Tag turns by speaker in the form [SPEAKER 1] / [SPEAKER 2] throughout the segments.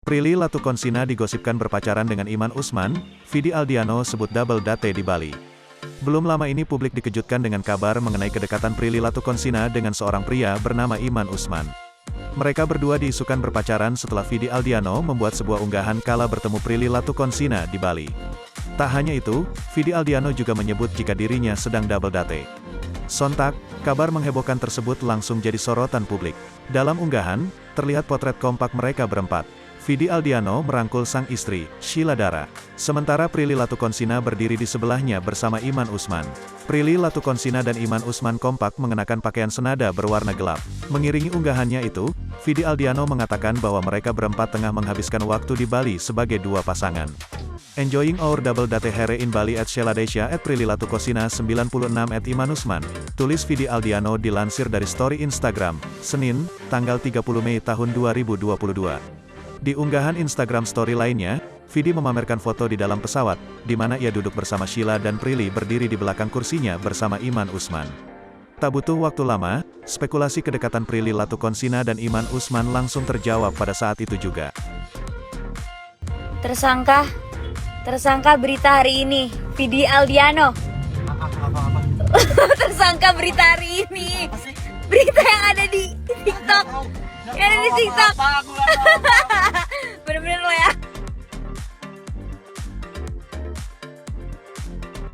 [SPEAKER 1] Prilly Latukonsina digosipkan berpacaran dengan Iman Usman, Vidi Aldiano sebut double date di Bali. Belum lama ini publik dikejutkan dengan kabar mengenai kedekatan Prilly Latukonsina dengan seorang pria bernama Iman Usman. Mereka berdua diisukan berpacaran setelah Vidi Aldiano membuat sebuah unggahan kala bertemu Prilly Latukonsina di Bali. Tak hanya itu, Vidi Aldiano juga menyebut jika dirinya sedang double date. Sontak, kabar menghebohkan tersebut langsung jadi sorotan publik. Dalam unggahan, terlihat potret kompak mereka berempat. Vidi Aldiano merangkul sang istri, Sheila Dara. Sementara Prilly Latukonsina berdiri di sebelahnya bersama Iman Usman. Prilly Latukonsina dan Iman Usman kompak mengenakan pakaian senada berwarna gelap. Mengiringi unggahannya itu, Vidi Aldiano mengatakan bahwa mereka berempat tengah menghabiskan waktu di Bali sebagai dua pasangan. Enjoying our double date here in Bali at Sheila Desha at Prilly Latukonsina 96 at Iman Usman, tulis Vidi Aldiano dilansir dari story Instagram, Senin, tanggal 30 Mei tahun 2022. Di unggahan Instagram story lainnya, Vidi memamerkan foto di dalam pesawat, di mana ia duduk bersama Sheila dan Prilly berdiri di belakang kursinya bersama Iman Usman. Tak butuh waktu lama, spekulasi kedekatan Prilly Latukonsina dan Iman Usman langsung terjawab pada saat itu juga.
[SPEAKER 2] Tersangka berita hari ini, Vidi Aldiano. Tersangka berita hari ini, berita yang ada di TikTok. Yang ada di TikTok. Bener-bener lo ya.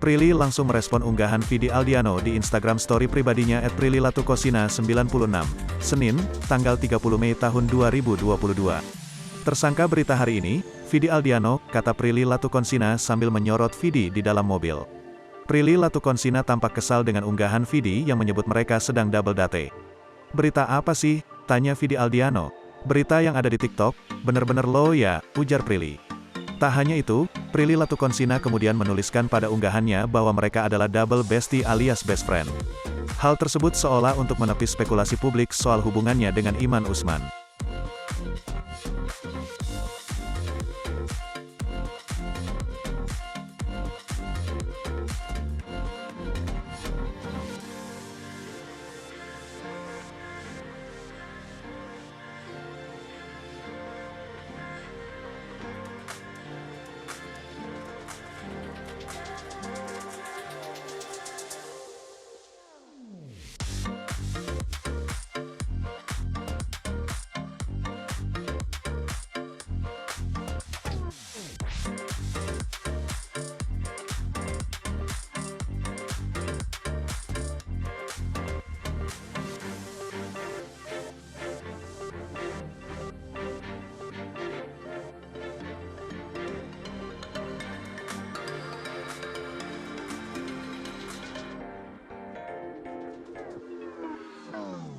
[SPEAKER 1] Prilly langsung merespon unggahan Vidi Aldiano di Instagram story pribadinya @prillylatukonsina96, Senin, tanggal 30 Mei tahun 2022. Tersangka berita hari ini, Vidi Aldiano, kata Prilly Latukonsina sambil menyorot Vidi di dalam mobil. Prilly Latukonsina tampak kesal dengan unggahan Vidi yang menyebut mereka sedang double date. Berita apa sih? Tanya Vidi Aldiano. Berita yang ada di TikTok, bener-bener lo ya, ujar Prilly. Tak hanya itu, Prilly Latukonsina kemudian menuliskan pada unggahannya bahwa mereka adalah double bestie alias best friend. Hal tersebut seolah untuk menepis spekulasi publik soal hubungannya dengan Iman Usman.